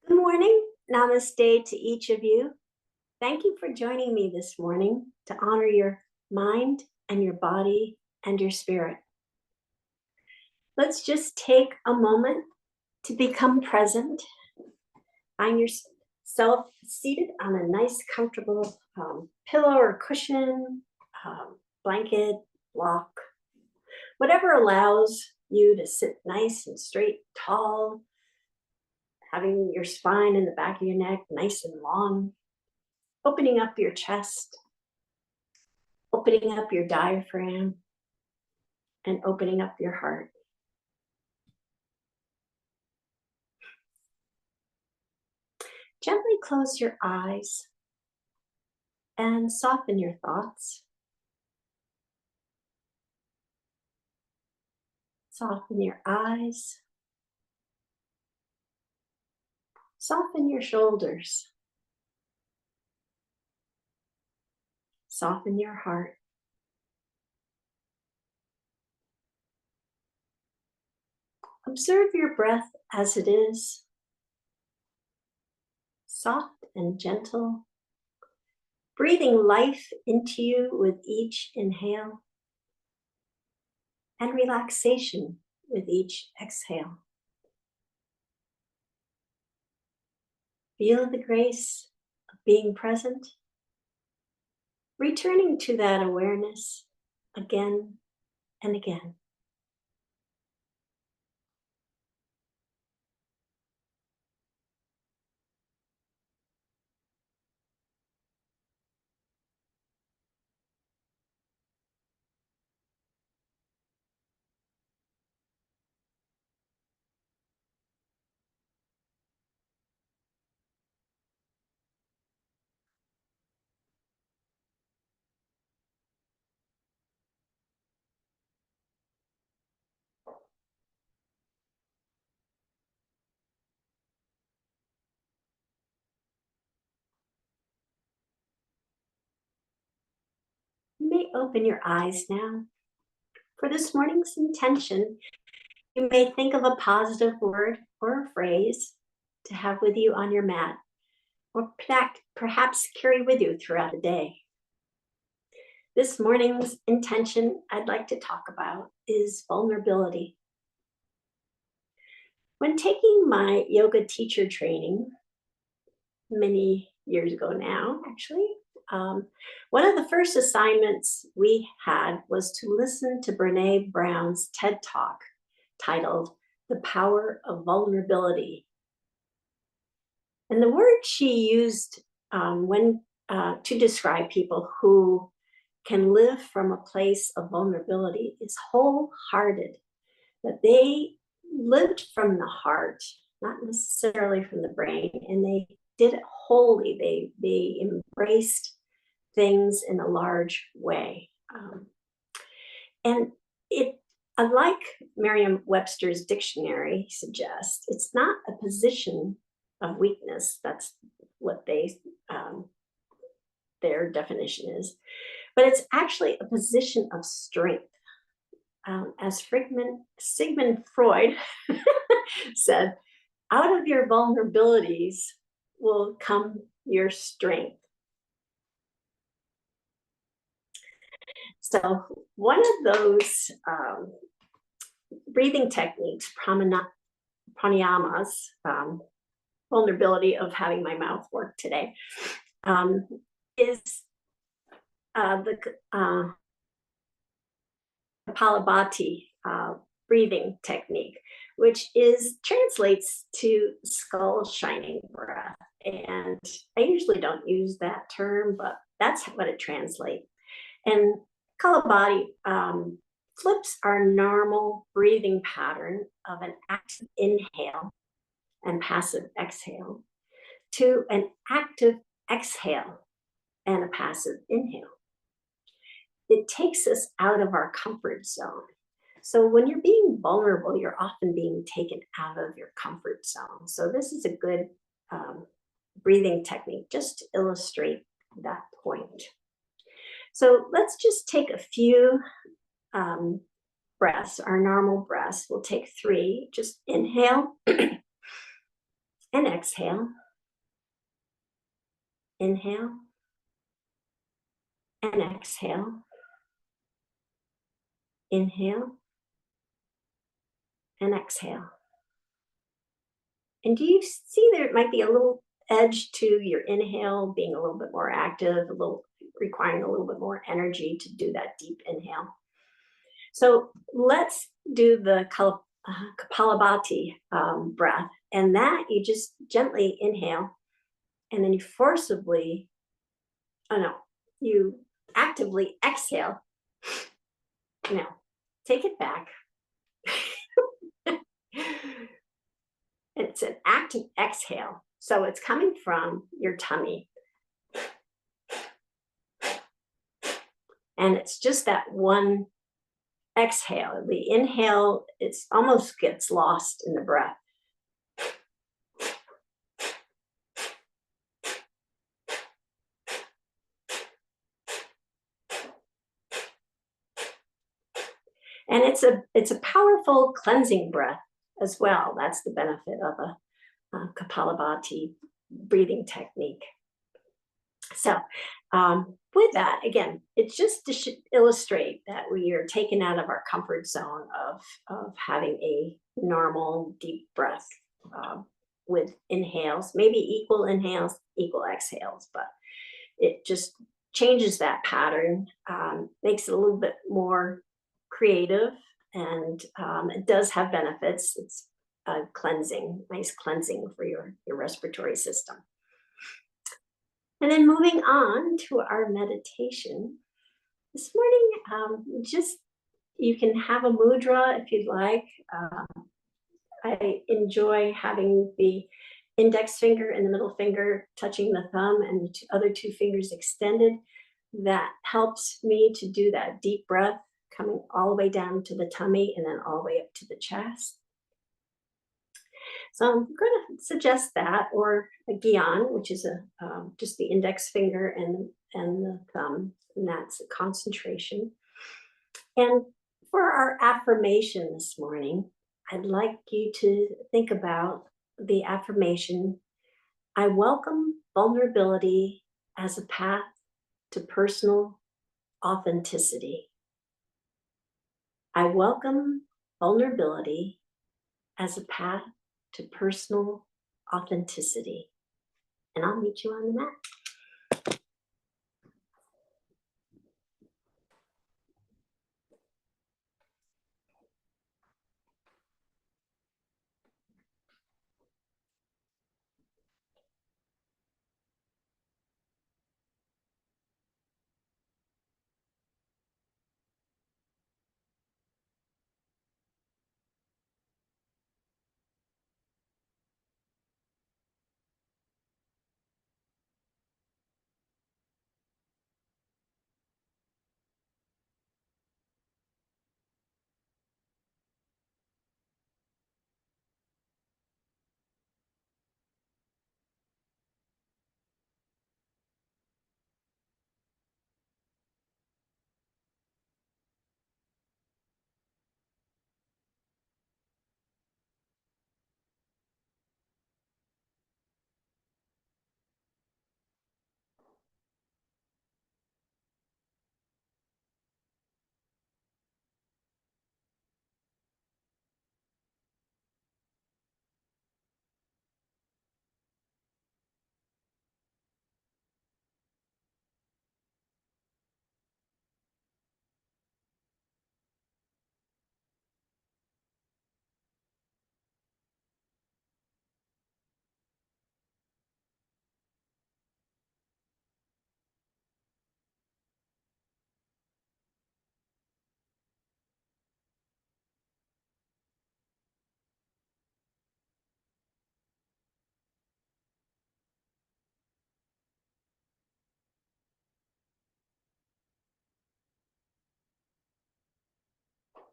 Good morning. Namaste to each of you. Thank you for joining me this morning to honor your mind and your body and your spirit. Let's just take a moment to become present. Find yourself seated on a nice, comfortable pillow or cushion, blanket, block, whatever allows you to sit nice and straight, tall, having your spine in the back of your neck nice and long, opening up your chest, opening up your diaphragm, and opening up your heart. Gently close your eyes and soften your thoughts. Soften your eyes. Soften your shoulders. Soften your heart. Observe your breath as it is, soft and gentle, breathing life into you with each inhale and relaxation with each exhale. Feel the grace of being present, returning to that awareness again and again. You may open your eyes now. For this morning's intention, you may think of a positive word or a phrase to have with you on your mat, or perhaps carry with you throughout the day. This morning's intention I'd like to talk about is vulnerability. When taking my yoga teacher training many years ago now, actually, one of the first assignments we had was to listen to Brene Brown's TED Talk titled The Power of Vulnerability. And the word she used to describe people who can live from a place of vulnerability is wholehearted, that they lived from the heart, not necessarily from the brain, and they did it wholly. They embraced things in a large way. And it, unlike Merriam-Webster's dictionary suggests, it's not a position of weakness. That's what their definition is. But it's actually a position of strength. As Sigmund Freud said, out of your vulnerabilities will come your strength. So one of those breathing techniques, pranayamas, vulnerability of having my mouth work today, is the Kapalabhati breathing technique, which translates to skull shining breath. And I usually don't use that term, but that's what it translates. And Kapalabhati flips our normal breathing pattern of an active inhale and passive exhale to an active exhale and a passive inhale. It takes us out of our comfort zone. So when you're being vulnerable, you're often being taken out of your comfort zone. So this is a good breathing technique just to illustrate that point. So let's just take a few breaths, our normal breaths. We'll take 3. Just inhale and and exhale. Inhale and exhale. Inhale and exhale. And do you see there might be a little edge to your inhale being a little bit more active, a little requiring a little bit more energy to do that deep inhale? So let's do the Kapalabhati breath. And that you just gently inhale and then you forcibly, oh no, you actively exhale. Now, take it back. It's an active exhale. So it's coming from your tummy. And it's just that one exhale. The inhale, it's almost gets lost in the breath. And it's a powerful cleansing breath as well. That's the benefit of a Kapalabhati breathing technique. So with that, again, it's just to illustrate that we are taken out of our comfort zone of having a normal deep breath with inhales, maybe equal inhales, equal exhales, but it just changes that pattern, makes it a little bit more creative, and it does have benefits. It's cleansing, nice cleansing for your respiratory system. And then moving on to our meditation this morning, just you can have a mudra if you'd like. I enjoy having the index finger and the middle finger touching the thumb and the other two fingers extended. That helps me to do that deep breath coming all the way down to the tummy and then all the way up to the chest. So I'm going to suggest that, or a gyan, which is just the index finger and the thumb, and that's a concentration. And for our affirmation this morning, I'd like you to think about the affirmation: I welcome vulnerability as a path to personal authenticity. I welcome vulnerability as a path to personal authenticity. And I'll meet you on the mat.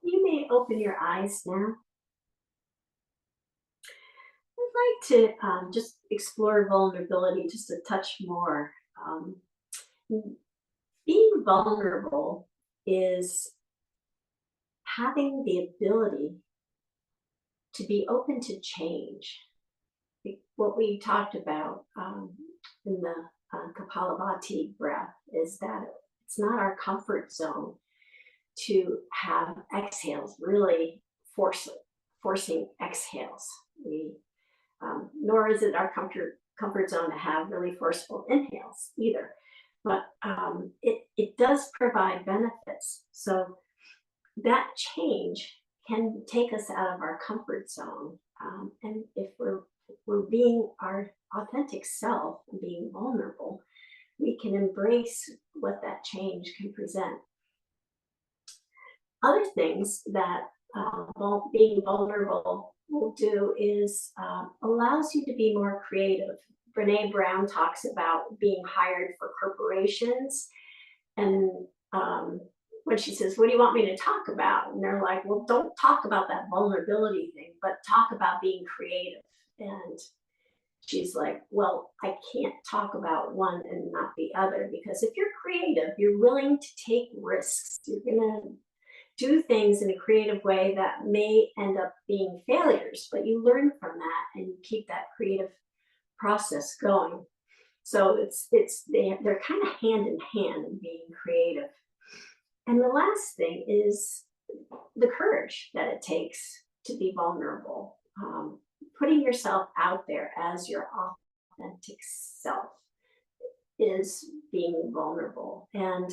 You may open your eyes now. I'd like to just explore vulnerability just a touch more. Being vulnerable is having the ability to be open to change. what we talked about in the Kapalabhati breath is that it's not our comfort zone to have exhales, really forcing exhales. Nor is it our comfort zone to have really forceful inhales either. But it does provide benefits. So that change can take us out of our comfort zone. And if we're being our authentic self and being vulnerable, we can embrace what that change can present. Other things that being vulnerable will do is allows you to be more creative. Brene Brown talks about being hired for corporations, and when she says, "What do you want me to talk about?" and they're like, "Well, don't talk about that vulnerability thing, but talk about being creative." And she's like, "Well, I can't talk about one and not the other, because if you're creative, you're willing to take risks. You're gonna do things in a creative way that may end up being failures, but you learn from that and you keep that creative process going." So they're kind of hand in hand in being creative. And the last thing is the courage that it takes to be vulnerable. Putting yourself out there as your authentic self is being vulnerable. And,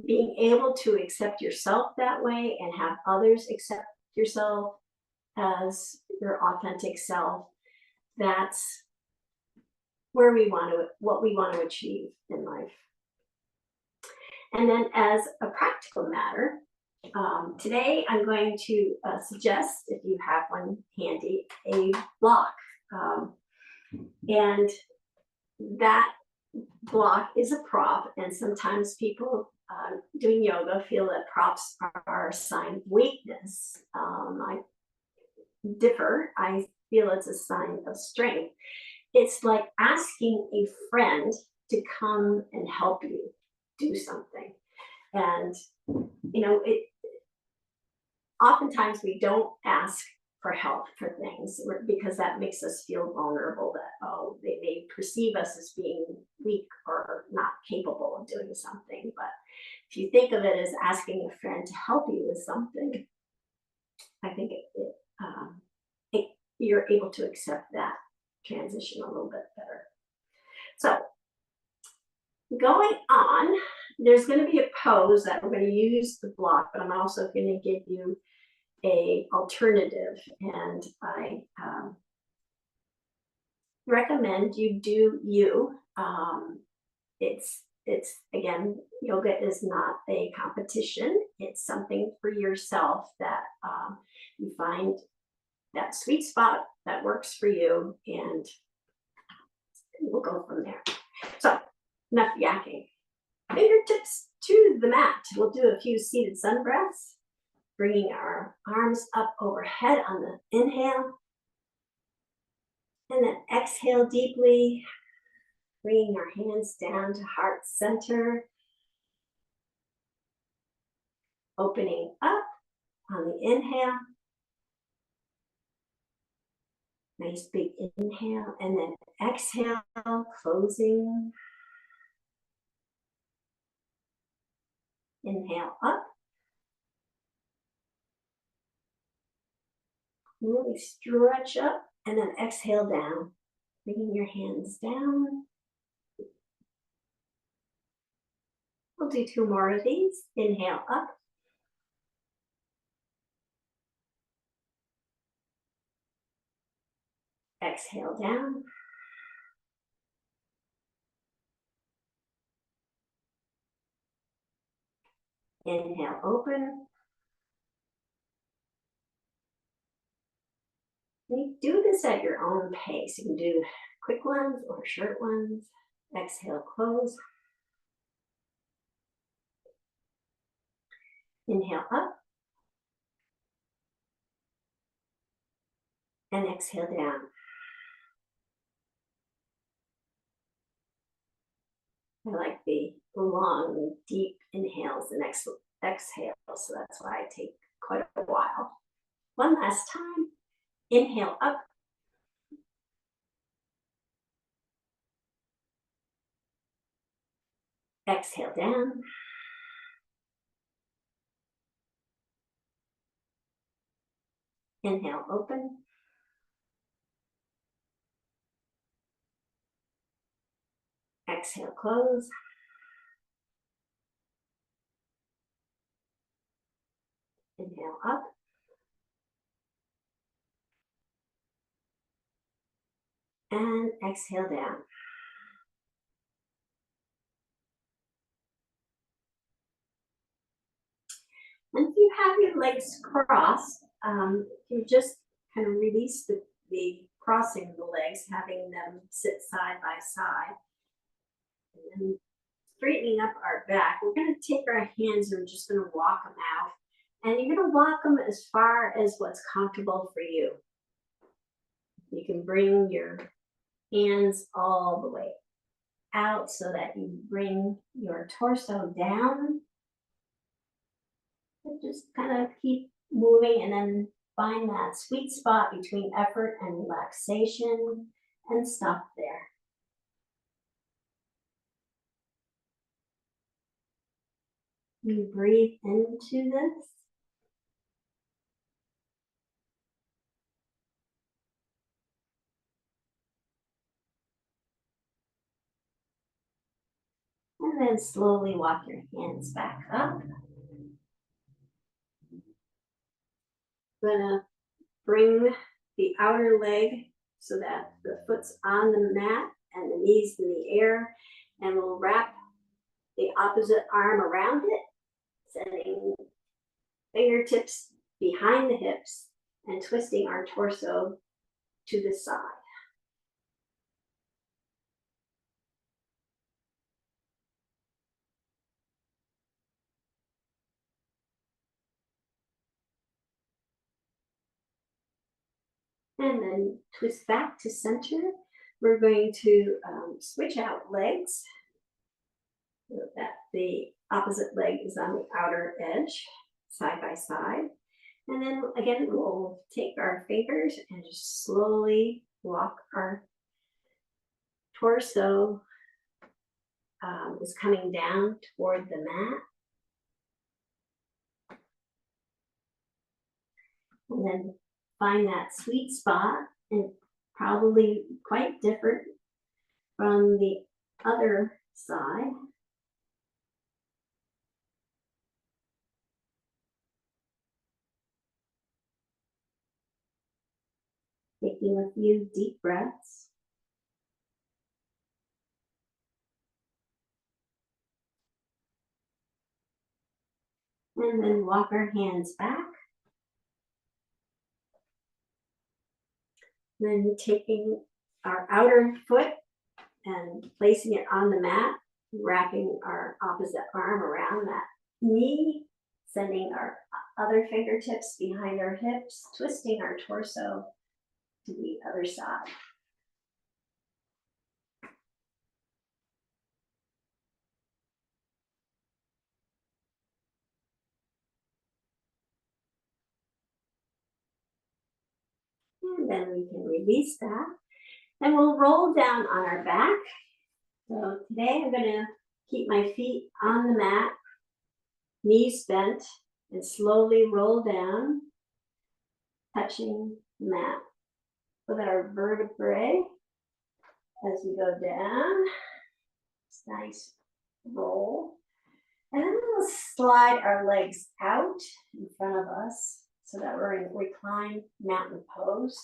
being able to accept yourself that way and have others accept yourself as your authentic self, that's what we want to achieve in life. And then, as a practical matter, today I'm going to suggest, if you have one handy, a block. And that block is a prop, and sometimes people doing yoga feel that props are a sign of weakness. I differ. I feel it's a sign of strength. It's like asking a friend to come and help you do something. And, oftentimes we don't ask for help for things because that makes us feel vulnerable, that, they may perceive us as being weak or not capable of doing something. But if you think of it as asking a friend to help you with something, I think you're able to accept that transition a little bit better. So going on, there's going to be a pose that we're going to use the block, but I'm also going to give you a alternative, and I recommend you do you. It's again, yoga is not a competition. It's something for yourself that you find that sweet spot that works for you, and we'll go from there. So enough yakking. Fingertips to the mat. We'll do a few seated sun breaths, bringing our arms up overhead on the inhale, and then exhale deeply, bringing our hands down to heart center, opening up on the inhale. Nice big inhale, and then exhale, closing. Inhale up. Really stretch up, and then exhale down, bringing your hands down. We'll do 2 more of these. Inhale up. Exhale down. Inhale, open. You do this at your own pace. You can do quick ones or short ones. Exhale, close. Inhale up. And exhale down. I like the long, deep inhales and exhales, so that's why I take quite a while. One last time. Inhale up. Exhale down. Inhale open. Exhale close. Inhale up. And exhale down. And if you have your legs crossed, you just kind of release the crossing of the legs, having them sit side by side. And then straightening up our back, we're going to take our hands and we're just going to walk them out. And you're going to walk them as far as what's comfortable for you. You can bring your hands all the way out so that you bring your torso down. And just kind of keep moving and then find that sweet spot between effort and relaxation and stop there. You breathe into this. And then slowly walk your hands back up. Gonna bring the outer leg so that the foot's on the mat and the knees in the air, and we'll wrap the opposite arm around it, sending fingertips behind the hips and twisting our torso to the side. And then twist back to center. We're going to switch out legs so that the opposite leg is on the outer edge, side by side. And then again, we'll take our fingers and just slowly walk our torso is coming down toward the mat. And then find that sweet spot, and probably quite different from the other side. Taking a few deep breaths. And then walk our hands back. Then taking our outer foot and placing it on the mat, wrapping our opposite arm around that knee, sending our other fingertips behind our hips, twisting our torso to the other side. And then we can release that. And we'll roll down on our back. So today I'm going to keep my feet on the mat, knees bent, and slowly roll down, touching the mat. Look at our vertebrae as we go down. It's nice roll. And then we'll slide our legs out in front of us so that we're in reclined mountain pose.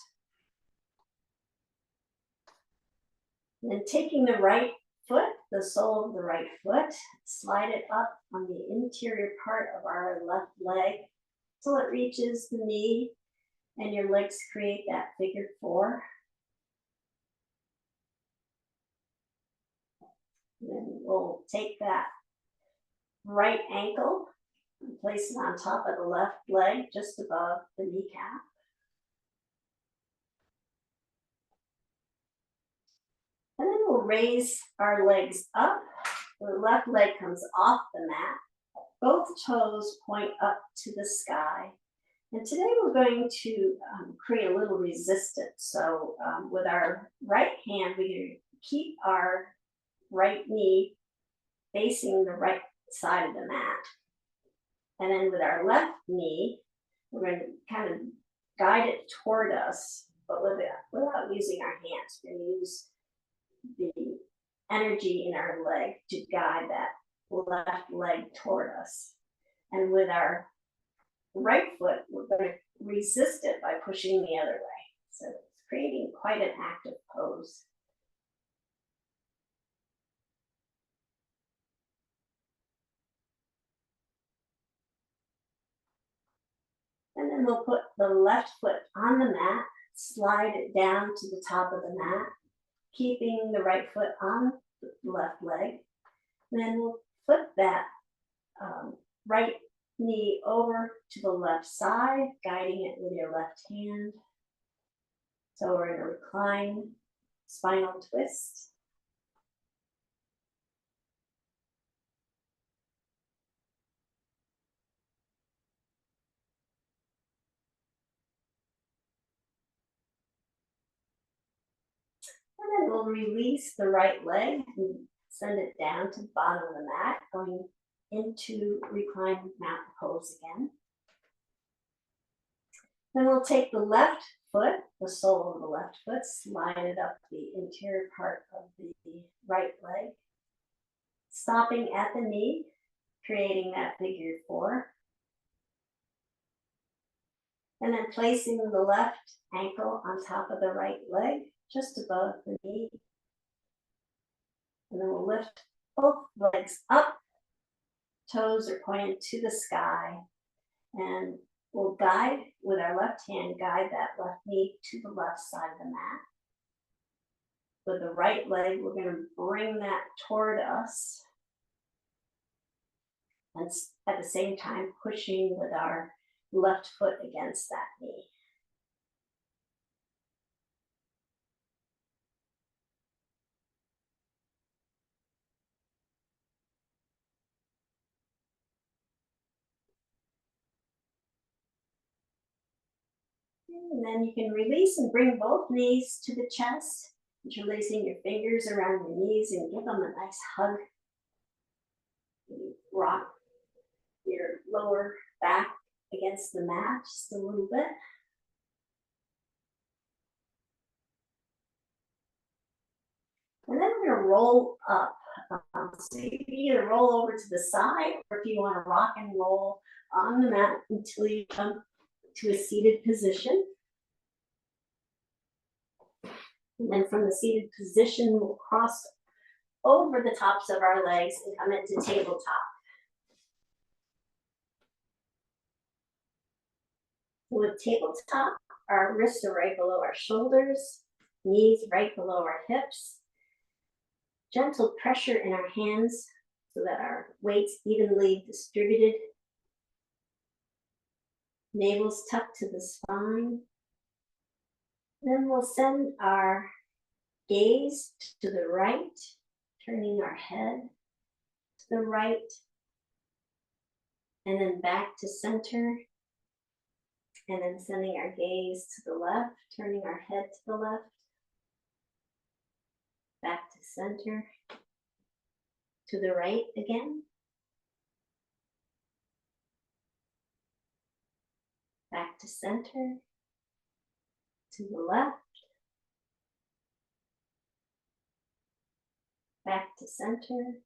And then taking the right foot, the sole of the right foot, slide it up on the interior part of our left leg till it reaches the knee, and your legs create that figure four. And then we'll take that right ankle and place it on top of the left leg, just above the kneecap. And then we'll raise our legs up. The left leg comes off the mat. Both toes point up to the sky. And today we're going to create a little resistance. So with our right hand, we're going to keep our right knee facing the right side of the mat. And then with our left knee, we're going to kind of guide it toward us, but without using our hands. We're going to use the energy in our leg to guide that left leg toward us. And with our right foot, we're going to resist it by pushing the other way. So it's creating quite an active pose. And then we'll put the left foot on the mat, slide it down to the top of the mat, keeping the right foot on the left leg. And then we'll flip that right knee over to the left side, guiding it with your left hand. So we're in a recline spinal twist. And then we'll release the right leg and send it down to the bottom of the mat, going into reclined mountain pose again. Then we'll take the left foot, the sole of the left foot, slide it up the interior part of the right leg, stopping at the knee, creating that figure 4. And then placing the left ankle on top of the right leg, just above the knee. And then we'll lift both legs up, toes are pointed to the sky, and we'll guide, with our left hand, guide that left knee to the left side of the mat. With the right leg, we're going to bring that toward us, and at the same time pushing with our left foot against that knee. And then you can release and bring both knees to the chest, interlacing your fingers around your knees and give them a nice hug. You rock your lower back against the mat just a little bit. And then we're going to roll up. So you can either roll over to the side, or if you want to rock and roll on the mat until you come to a seated position. And then from the seated position, we'll cross over the tops of our legs and come into tabletop. With tabletop, our wrists are right below our shoulders, knees right below our hips. Gentle pressure in our hands so that our weight's evenly distributed. Navel's tucked to the spine. Then we'll send our gaze to the right, turning our head to the right, and then back to center. And then sending our gaze to the left, turning our head to the left, back to center, to the right again, back to center, to the left, back to center,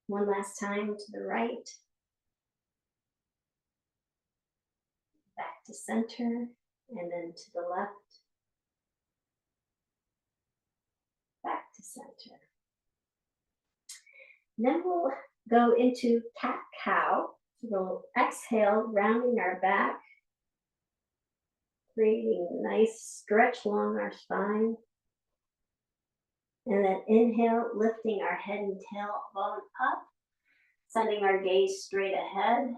one last time to the right, back to center, and then to the left, back to center. Then we'll go into cat-cow. We'll exhale, rounding our back, creating a nice stretch along our spine. And then inhale, lifting our head and tailbone up, sending our gaze straight ahead.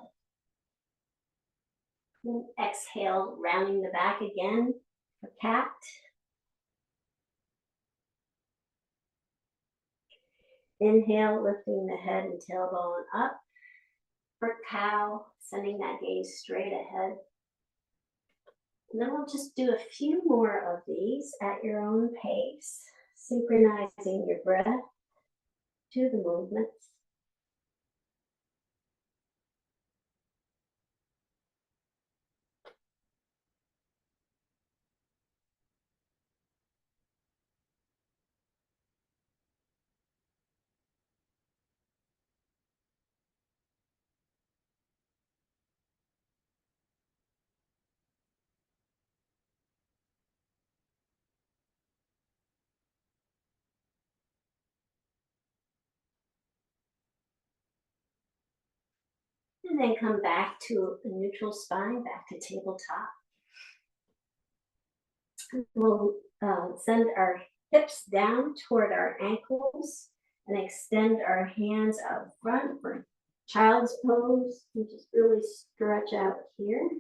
And exhale, rounding the back again for cat. Inhale, lifting the head and tailbone up for cow, sending that gaze straight ahead. And then we'll just do a few more of these at your own pace, synchronizing your breath to the movements. And then come back to a neutral spine, back to tabletop. We'll send our hips down toward our ankles and extend our hands out front for child's pose. And just really stretch out here.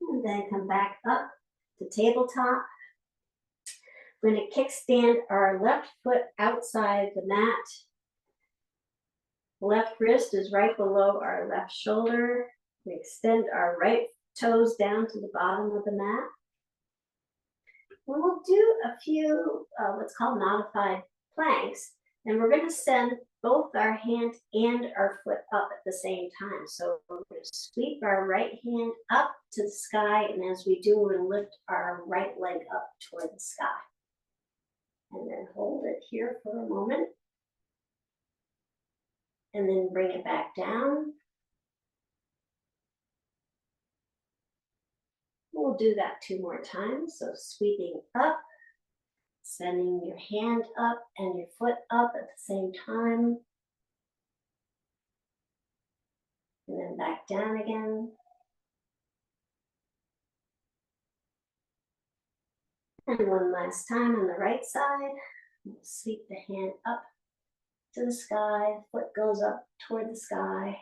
And then come back up to tabletop. We're going to kickstand our left foot outside the mat. Left wrist is right below our left shoulder. We extend our right toes down to the bottom of the mat. We'll do a few what's called modified planks, and we're going to send both our hand and our foot up at the same time. So we're going to sweep our right hand up to the sky, and as we do, we're going to lift our right leg up toward the sky. And then hold it here for a moment. And then bring it back down. We'll do that 2 more times. So sweeping up, sending your hand up and your foot up at the same time. And then back down again. And one last time on the right side. We'll sweep the hand up to the sky, foot goes up toward the sky,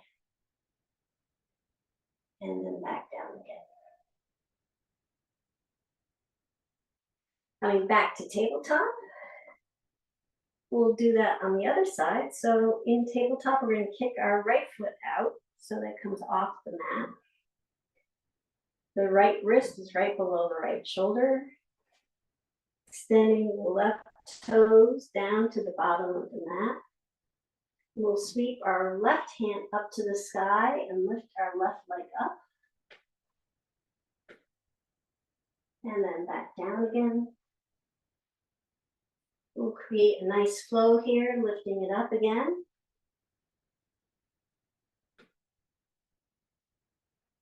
and then back down again. Coming back to tabletop. We'll do that on the other side. So in tabletop, we're going to kick our right foot out so that it comes off the mat. The right wrist is right below the right shoulder. Extending the left toes down to the bottom of the mat. We'll sweep our left hand up to the sky and lift our left leg up. And then back down again. We'll create a nice flow here, lifting it up again.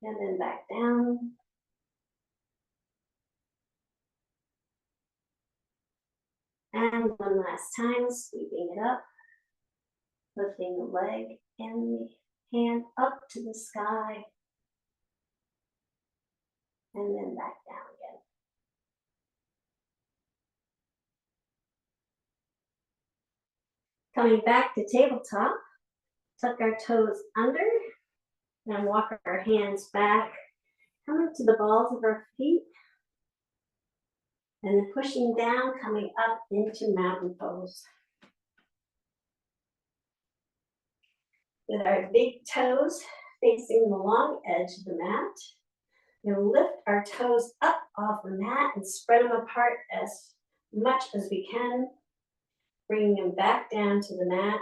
And then back down. And one last time, sweeping it up, lifting the leg and the hand up to the sky, and then back down again. Coming back to tabletop, tuck our toes under, and walk our hands back, coming to the balls of our feet, and then pushing down, coming up into mountain pose. With our big toes facing the long edge of the mat, we'll lift our toes up off the mat and spread them apart as much as we can, bringing them back down to the mat,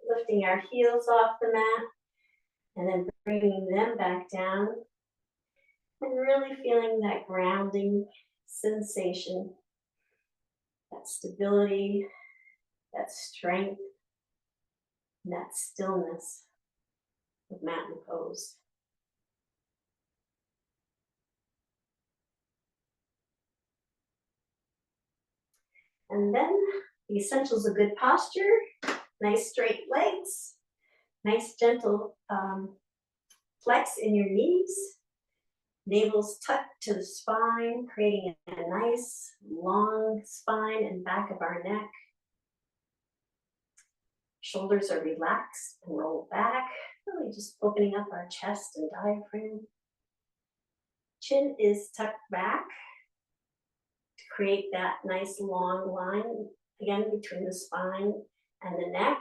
lifting our heels off the mat, and then bringing them back down, and really feeling that grounding sensation, that stability, that strength, and that stillness of mountain pose. And then the essentials of good posture, nice straight legs, nice gentle flex in your knees, navel's tucked to the spine, creating a nice long spine and back of our neck. Shoulders are relaxed and rolled back. Really just opening up our chest and diaphragm. Chin is tucked back to create that nice long line, again, between the spine and the neck.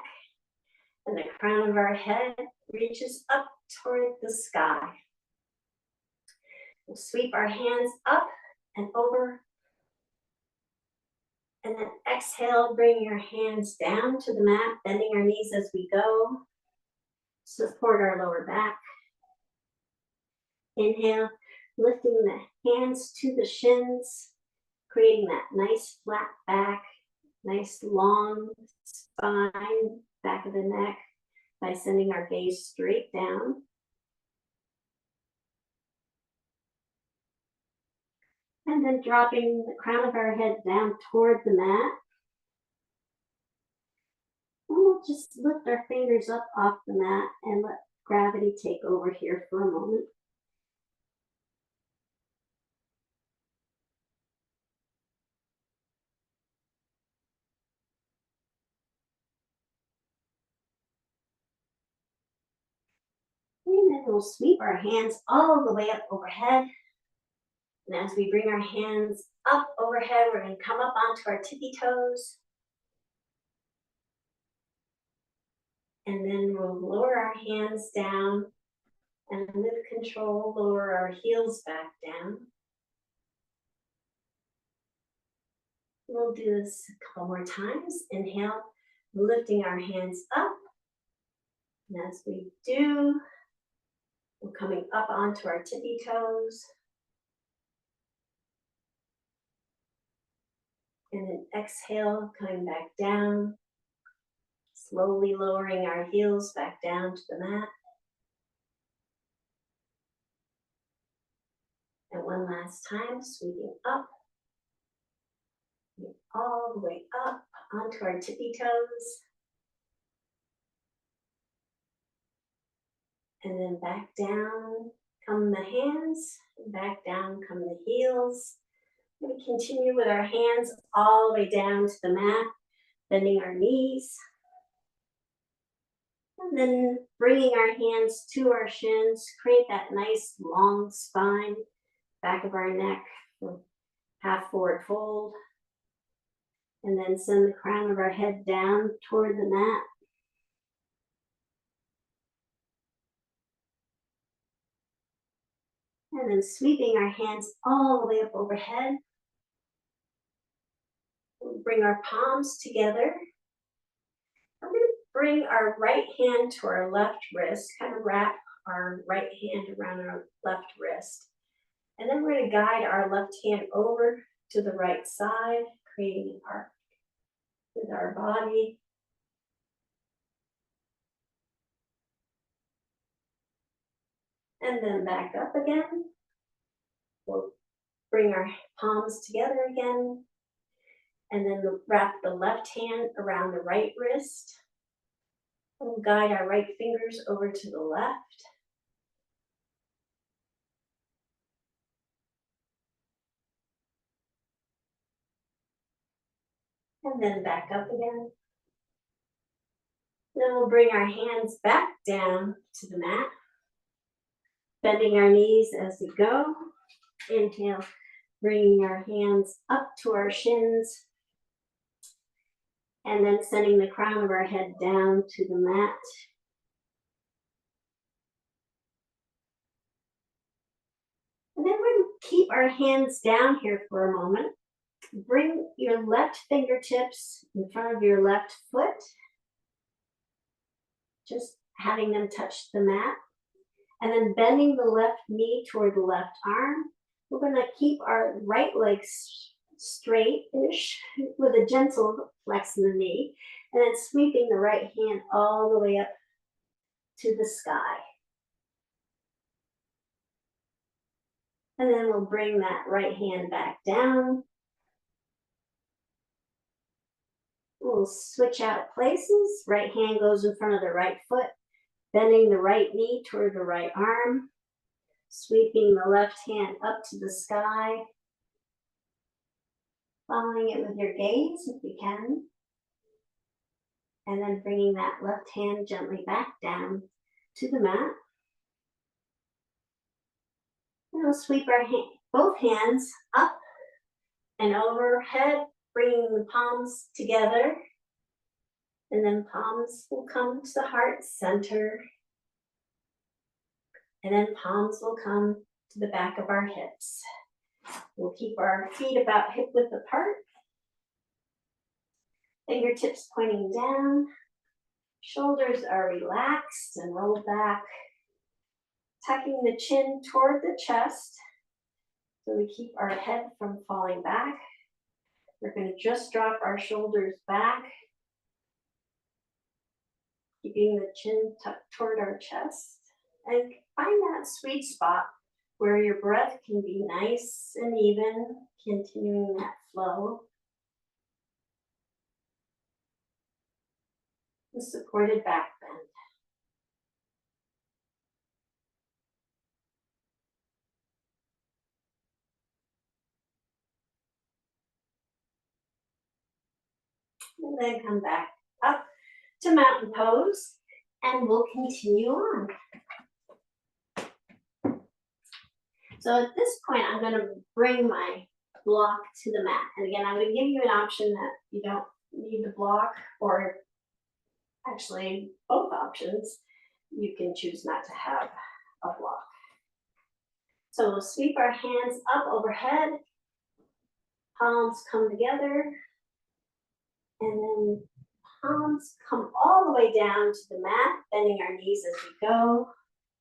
And the crown of our head reaches up toward the sky. We'll sweep our hands up and over. And then exhale, bring your hands down to the mat, bending our knees as we go. Support our lower back. Inhale, lifting the hands to the shins, creating that nice flat back, nice long spine, back of the neck, by sending our gaze straight down. And then dropping the crown of our head down toward the mat. And we'll just lift our fingers up off the mat and let gravity take over here for a moment. And then we'll sweep our hands all the way up overhead. And as we bring our hands up overhead, we're going to come up onto our tippy toes. And then we'll lower our hands down and with control, lower our heels back down. We'll do this a couple more times. Inhale, lifting our hands up. And as we do, we're coming up onto our tippy toes. And then exhale, coming back down. Slowly lowering our heels back down to the mat. And one last time, sweeping up. All the way up onto our tippy toes. And then back down come the hands, back down come the heels. We continue with our hands all the way down to the mat, bending our knees. And then bringing our hands to our shins, create that nice long spine, back of our neck, half forward fold. And then send the crown of our head down toward the mat. And then sweeping our hands all the way up overhead. We'll bring our palms together. We're going to bring our right hand to our left wrist, kind of wrap our right hand around our left wrist. And then we're going to guide our left hand over to the right side, creating an arc with our body. And then back up again. We'll bring our palms together again. And then wrap the left hand around the right wrist. We'll guide our right fingers over to the left. And then back up again. Then we'll bring our hands back down to the mat, bending our knees as we go. Inhale, bringing our hands up to our shins, and then sending the crown of our head down to the mat. And then we're going to keep our hands down here for a moment. Bring your left fingertips in front of your left foot, just having them touch the mat. And then bending the left knee toward the left arm. We're going to keep our right leg straight-ish with a gentle flex in the knee. And then sweeping the right hand all the way up to the sky. And then we'll bring that right hand back down. We'll switch out places. Right hand goes in front of the right foot, bending the right knee toward the right arm, sweeping the left hand up to the sky, following it with your gaze if you can, and then bringing that left hand gently back down to the mat. And we'll sweep our both hands up and overhead, bringing the palms together. And then palms will come to the heart center. And then palms will come to the back of our hips. We'll keep our feet about hip width apart. Fingertips pointing down. Shoulders are relaxed and rolled back. Tucking the chin toward the chest so we keep our head from falling back. We're going to just drop our shoulders back, keeping the chin tucked toward our chest. And find that sweet spot where your breath can be nice and even, continuing that flow. The supported back bend. And then come back up to mountain pose, and we'll continue on. So at this point, I'm going to bring my block to the mat. And again, I'm going to give you an option that you don't need the block, or actually both options. You can choose not to have a block. So we'll sweep our hands up overhead, palms come together, and then palms come all the way down to the mat, bending our knees as we go.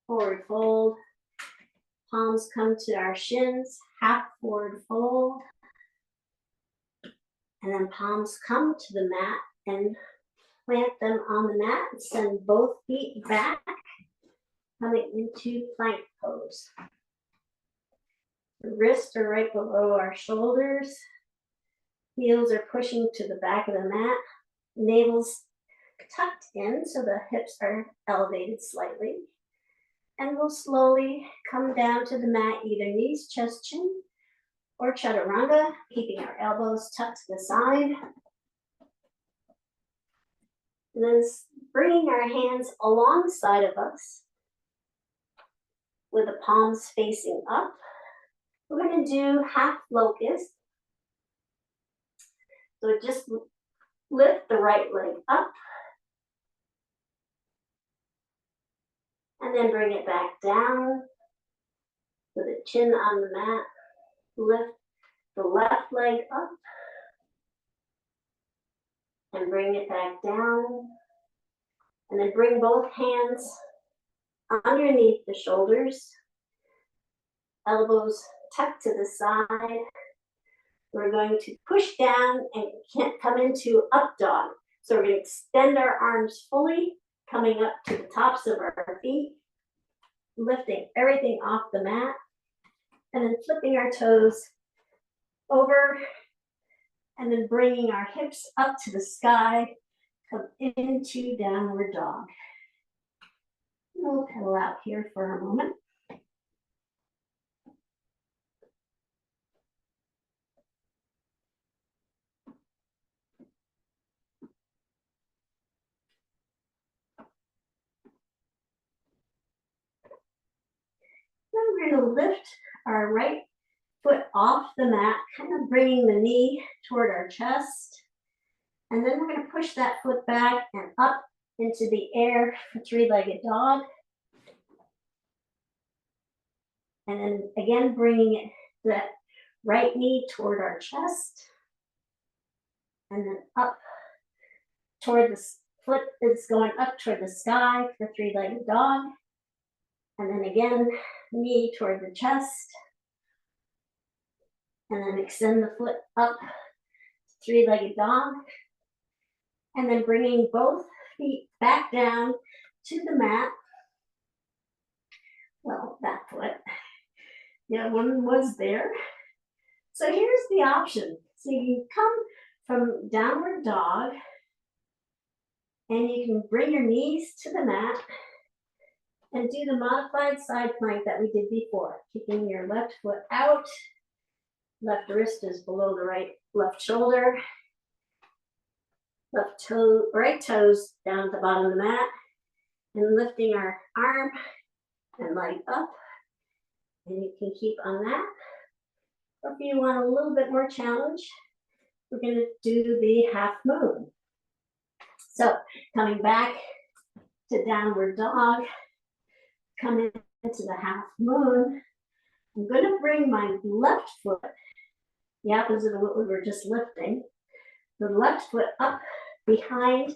Forward fold. Palms come to our shins, half forward fold. And then palms come to the mat and plant them on the mat and send both feet back, coming into plank pose. The wrists are right below our shoulders. Heels are pushing to the back of the mat. Navel's tucked in so the hips are elevated slightly. And we'll slowly come down to the mat, either knees, chest, chin, or chaturanga, keeping our elbows tucked to the side. And then bringing our hands alongside of us with the palms facing up. We're going to do half locust. So just lift the right leg up. And then bring it back down with the chin on the mat. Lift the left leg up. And bring it back down. And then bring both hands underneath the shoulders. Elbows tucked to the side. We're going to push down and come into up dog. So we're going to extend our arms fully, coming up to the tops of our feet, lifting everything off the mat, and then flipping our toes over, and then bringing our hips up to the sky, come into downward dog. We'll pedal out here for a moment. Then we're going to lift our right foot off the mat, kind of bringing the knee toward our chest. And then we're going to push that foot back and up into the air for three-legged dog. And then again, bringing it, that right knee toward our chest. And then up toward the foot is going up toward the sky for three-legged dog. And then again, knee toward the chest. And then extend the foot up, three-legged dog. And then bringing both feet back down to the mat. Well, that foot. Yeah, one was there. So here's the option. So you come from downward dog, and you can bring your knees to the mat and do the modified side plank that we did before, keeping your left foot out. Left wrist is below the left shoulder. Left toe, right toes down at the bottom of the mat. And lifting our arm and leg up. And you can keep on that. Or if you want a little bit more challenge, we're going to do the half moon. So coming back to downward dog, come into the half moon. I'm going to bring my left foot, the opposite of what we were just lifting, the left foot up behind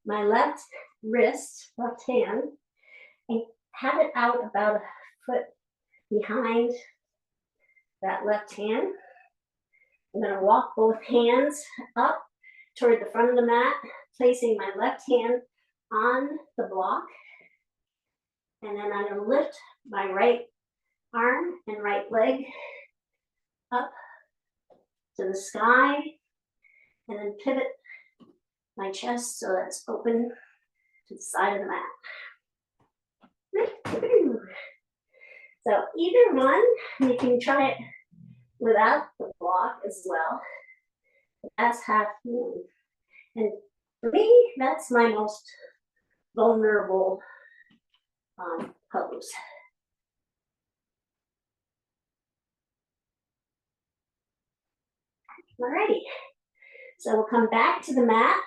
my left wrist, left hand, and have it out about a foot behind that left hand. I'm going to walk both hands up toward the front of the mat, placing my left hand on the block. And then I'm going to lift my right arm and right leg up to the sky, and then pivot my chest so that's open to the side of the mat. So either one, you can try it without the block as well. That's half moon. And for me, that's my most vulnerable pose. Alrighty, so we'll come back to the mat,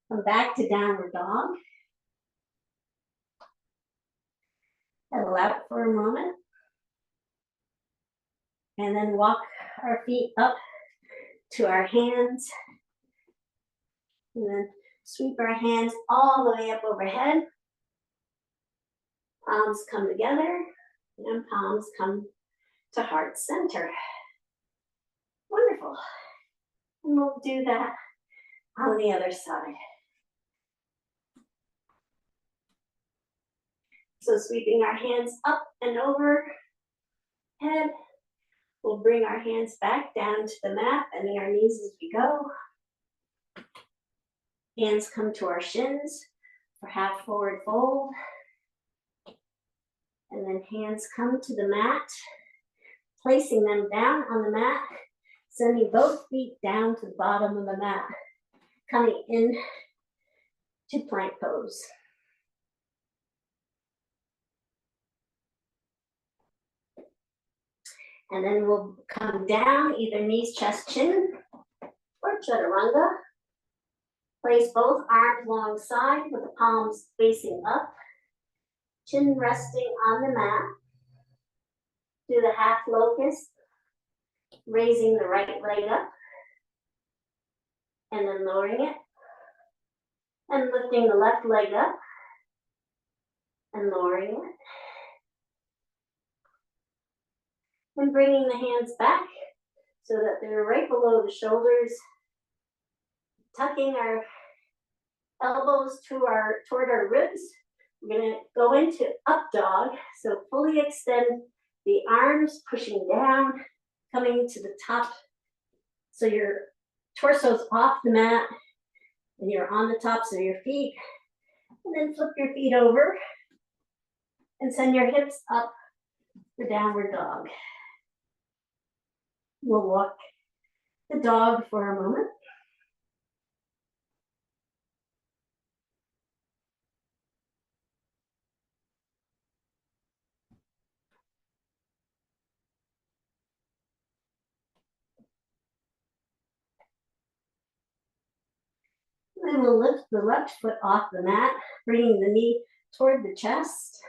come back to downward dog. Settle out for a moment. And then walk our feet up to our hands. And then sweep our hands all the way up overhead. Palms come together and palms come to heart center. Wonderful. And we'll do that on the other side. So sweeping our hands up and over head. We'll bring our hands back down to the mat, bending our knees as we go. Hands come to our shins for half forward fold. And then hands come to the mat, placing them down on the mat, sending both feet down to the bottom of the mat, coming in to plank pose. And then we'll come down, either knees, chest, chin, or chaturanga. Place both arms alongside with the palms facing up, chin resting on the mat. Do the half locust, raising the right leg up, and then lowering it, and lifting the left leg up, and lowering it. And bringing the hands back so that they're right below the shoulders, tucking our elbows toward our ribs. We're going to go into up dog, so fully extend the arms, pushing down, coming to the top. So your torso's off the mat and you're on the tops of your feet. And then flip your feet over and send your hips up for downward dog. We'll walk the dog for a moment. Then we'll lift the left foot off the mat, bringing the knee toward the chest,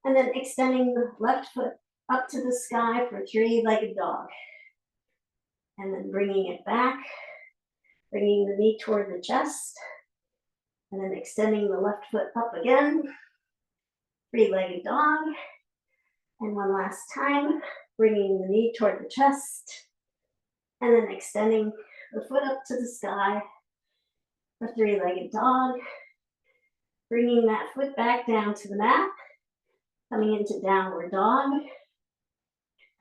and then extending the left foot up to the sky for three-legged dog. And then bringing it back, bringing the knee toward the chest, and then extending the left foot up again, three-legged dog. And one last time, bringing the knee toward the chest, and then extending the foot up to the sky for three-legged dog. Bringing that foot back down to the mat, coming into downward dog.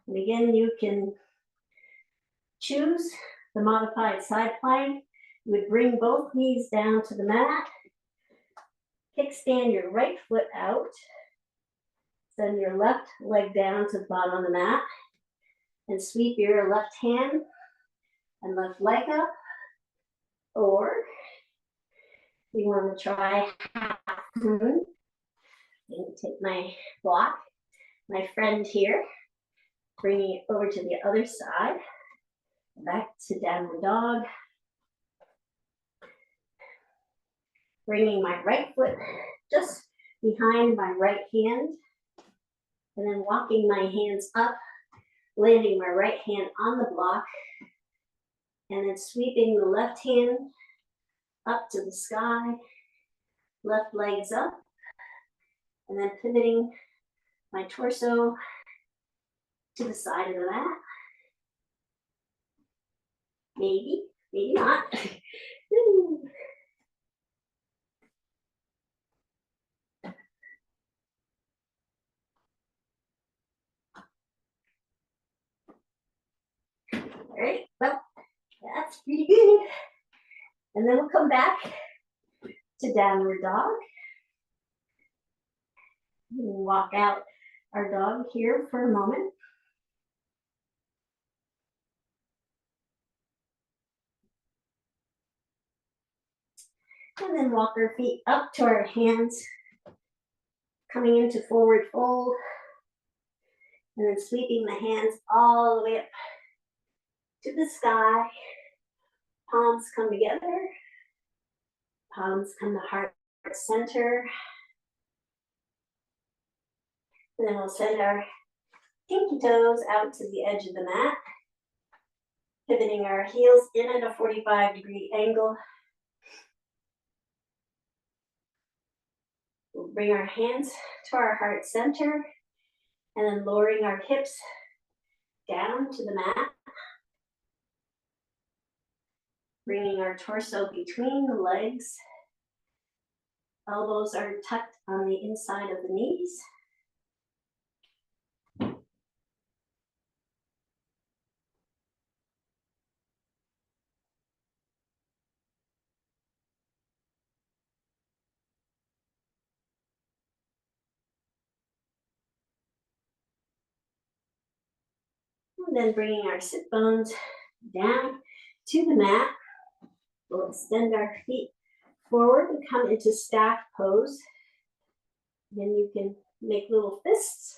And again, you can choose the modified side plank. You would bring both knees down to the mat, kickstand your right foot out, send your left leg down to the bottom of the mat, and sweep your left hand and left leg up. Or you want to try half I'm going to take my block, my friend here, bringing it over to the other side, back to downward dog. Bringing my right foot just behind my right hand, and then walking my hands up, landing my right hand on the block, and then sweeping the left hand up to the sky, left legs up, and then pivoting my torso to the side of the mat. Maybe, maybe not. All right, well, that's pretty good. And then we'll come back to downward dog. We'll walk out our dog here for a moment. And then walk our feet up to our hands, coming into forward fold, and then sweeping the hands all the way up to the sky. Palms come together, palms come to heart center. And then we'll send our pinky toes out to the edge of the mat, pivoting our heels in at a 45-degree angle. We'll bring our hands to our heart center, and then lowering our hips down to the mat. Bringing our torso between the legs. Elbows are tucked on the inside of the knees. And then bringing our sit bones down to the mat. We'll extend our feet forward and come into staff pose. Then you can make little fists,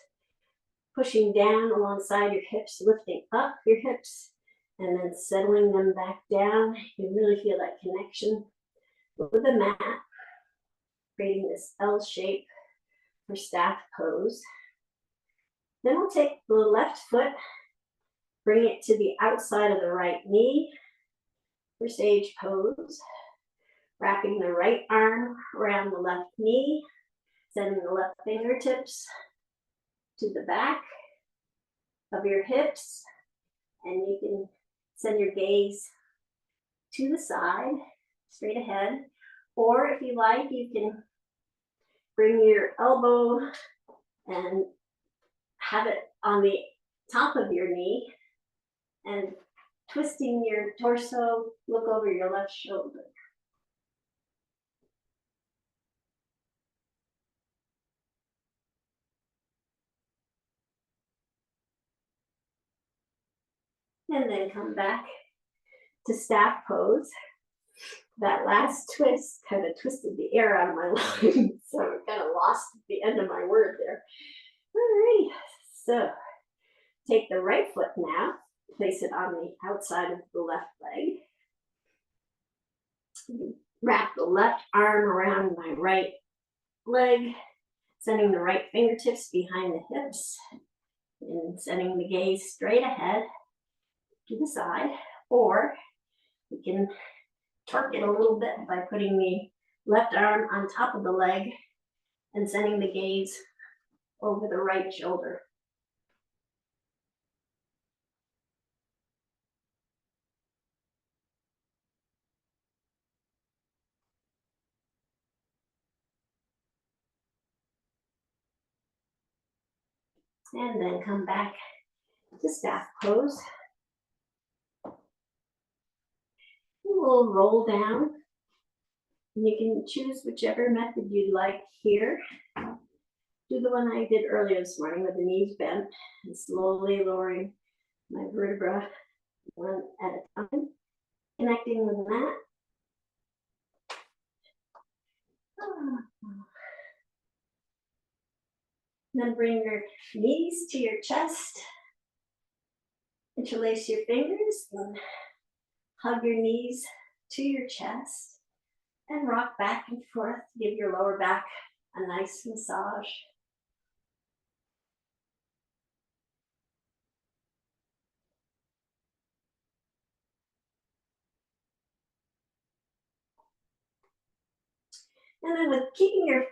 pushing down alongside your hips, lifting up your hips, and then settling them back down. You really feel that connection with the mat, creating this L shape for staff pose. Then we'll take the left foot, bring it to the outside of the right knee for sage pose. Wrapping the right arm around the left knee, sending the left fingertips to the back of your hips, and you can send your gaze to the side, straight ahead, or if you like, you can bring your elbow and have it on the top of your knee, and twisting your torso, look over your left shoulder. And then come back to staff pose. That last twist kind of twisted the air out of my lungs, so I kind of lost the end of my word there. All right, so take the right foot now, place it on the outside of the left leg. Wrap the left arm around my right leg, sending the right fingertips behind the hips, and sending the gaze straight ahead to the side, or we can torque it a little bit by putting the left arm on top of the leg and sending the gaze over the right shoulder. And then come back to staff pose. We'll roll down. You can choose whichever method you'd like here. Do the one I did earlier this morning with the knees bent and slowly lowering my vertebra one at a time, connecting with the mat. Then bring your knees to your chest. Interlace your fingers and hug your knees to your chest and rock back and forth. Give your lower back a nice massage. And then with keeping your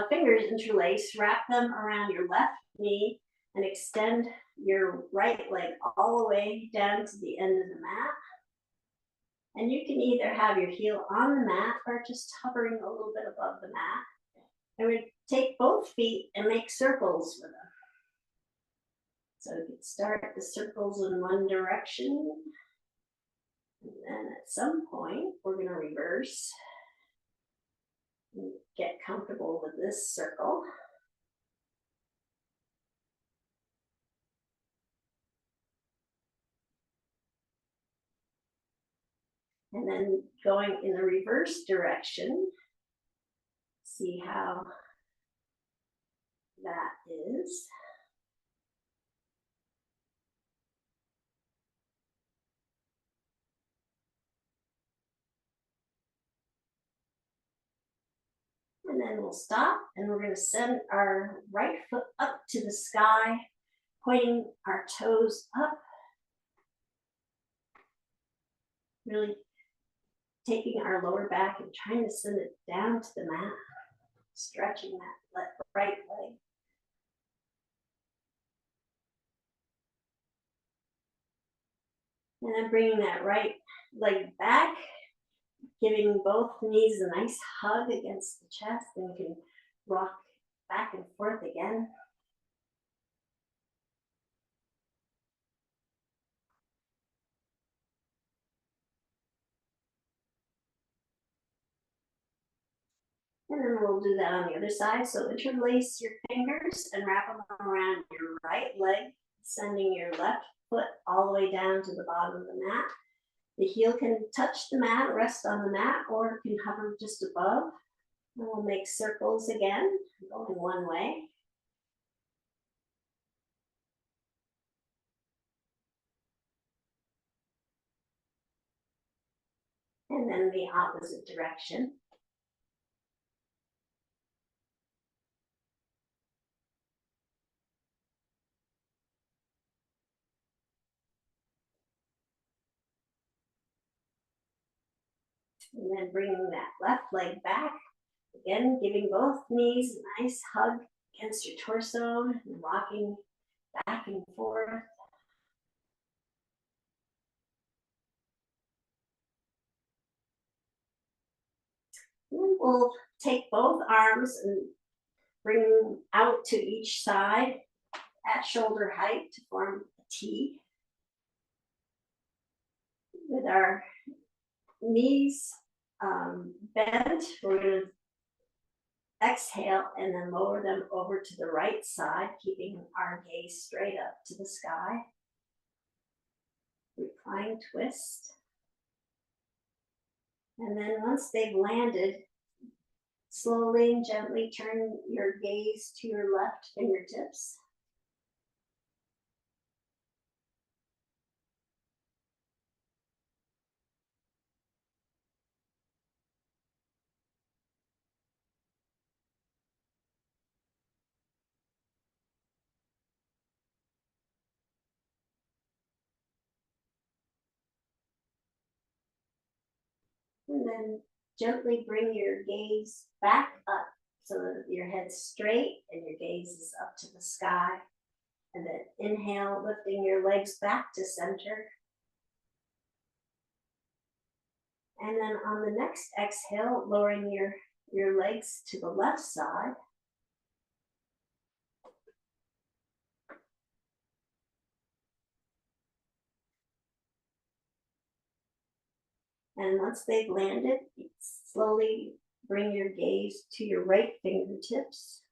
fingers interlaced, wrap them around your left knee and extend your right leg all the way down to the end of the mat. And you can either have your heel on the mat or just hovering a little bit above the mat. And we take both feet and make circles with them. So we can start the circles in one direction. And then at some point, we're going to reverse and get comfortable with this circle. And then going in the reverse direction, see how that is. And then we'll stop and we're going to send our right foot up to the sky, pointing our toes up. Really taking our lower back and trying to send it down to the mat, stretching that right leg. And then bringing that right leg back, giving both knees a nice hug against the chest, and you can rock back and forth again. And then we'll do that on the other side. So interlace your fingers and wrap them around your right leg, sending your left foot all the way down to the bottom of the mat. The heel can touch the mat, rest on the mat, or it can hover just above. And we'll make circles again, going one way. And then the opposite direction. And then bringing that left leg back. Again, giving both knees a nice hug against your torso and rocking back and forth. And then we'll take both arms and bring them out to each side at shoulder height to form a T. With our knees bent, we're going to exhale and then lower them over to the right side, keeping our gaze straight up to the sky. Recline twist. And then once they've landed, slowly and gently turn your gaze to your left fingertips. And then gently bring your gaze back up so that your head's straight and your gaze is up to the sky. And then inhale, lifting your legs back to center. And then on the next exhale, lowering your legs to the left side. And once they've landed, slowly bring your gaze to your right fingertips.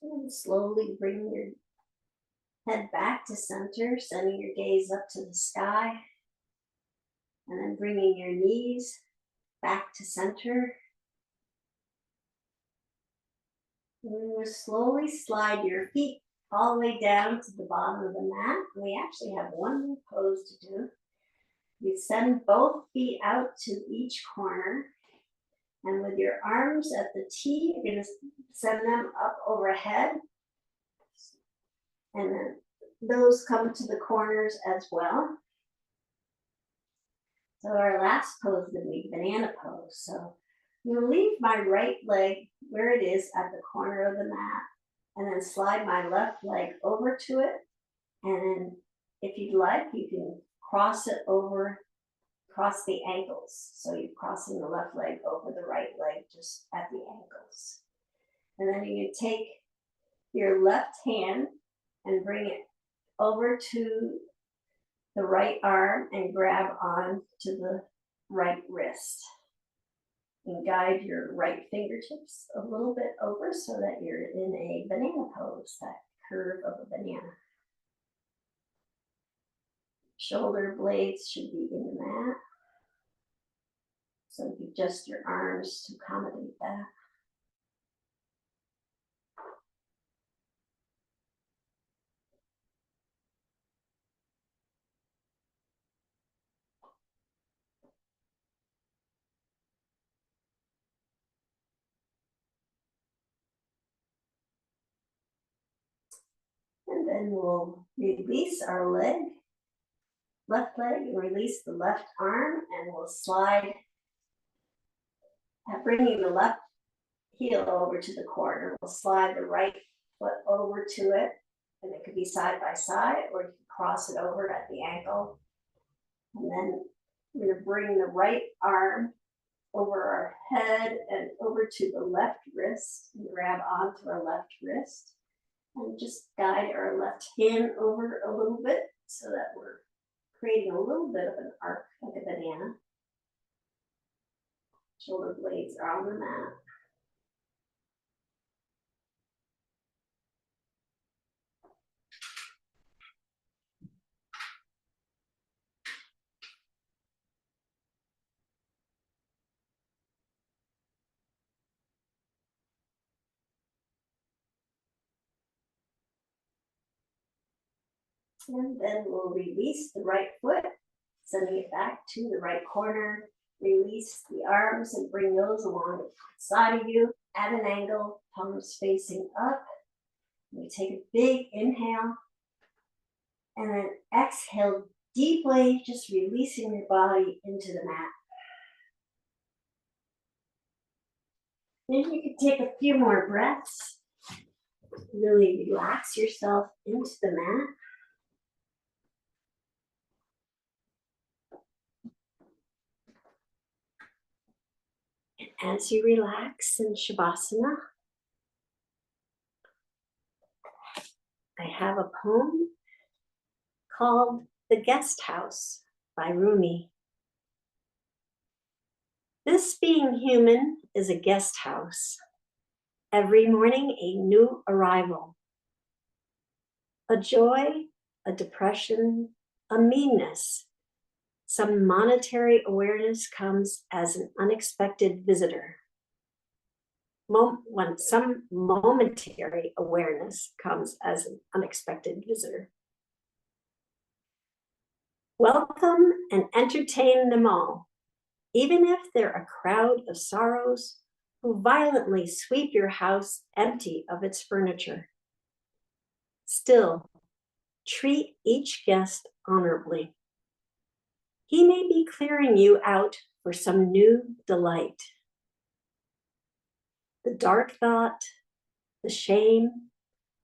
And slowly bring your head back to center, sending your gaze up to the sky, and then bringing your knees back to center. And then we'll slowly slide your feet all the way down to the bottom of the mat. We actually have one more pose to do. You send both feet out to each corner, and with your arms at the T, you're going to send them up overhead, and then those come to the corners as well. So our last pose is going to be banana pose. So I'm going to leave my right leg where it is at the corner of the mat, and then slide my left leg over to it. And then if you'd like, you can cross it over, cross the ankles. So you're crossing the left leg over the right leg just at the ankles. And then you take your left hand and bring it over to the right arm and grab on to the right wrist. And guide your right fingertips a little bit over so that you're in a banana pose, that curve of a banana. Shoulder blades should be in the mat. So you adjust your arms to accommodate that. And then we'll release our leg, left leg, and release the left arm, and we'll slide, bringing the left heel over to the corner. We'll slide the right foot over to it, and it could be side by side, or you can cross it over at the ankle. And then we're going to bring the right arm over our head and over to the left wrist, and grab onto our left wrist. And just guide our left hand over a little bit so that we're creating a little bit of an arc like a banana. Shoulder blades are on the mat. And then we'll release the right foot, sending it back to the right corner. Release the arms and bring those along the side of you at an angle, palms facing up. You take a big inhale, and then exhale deeply, just releasing your body into the mat. Then you can take a few more breaths. Really relax yourself into the mat. As you relax in Shavasana, I have a poem called The Guest House by Rumi. This being human is a guest house. Every morning a new arrival. A joy, a depression, a meanness. Some monetary awareness comes as an unexpected visitor. Some momentary awareness comes as an unexpected visitor. Welcome and entertain them all, even if they're a crowd of sorrows who violently sweep your house empty of its furniture. Still, treat each guest honorably. He may be clearing you out for some new delight. The dark thought, the shame,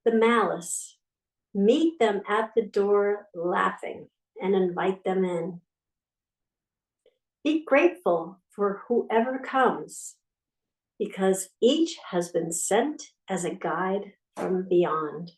the malice, meet them at the door laughing and invite them in. Be grateful for whoever comes, because each has been sent as a guide from beyond.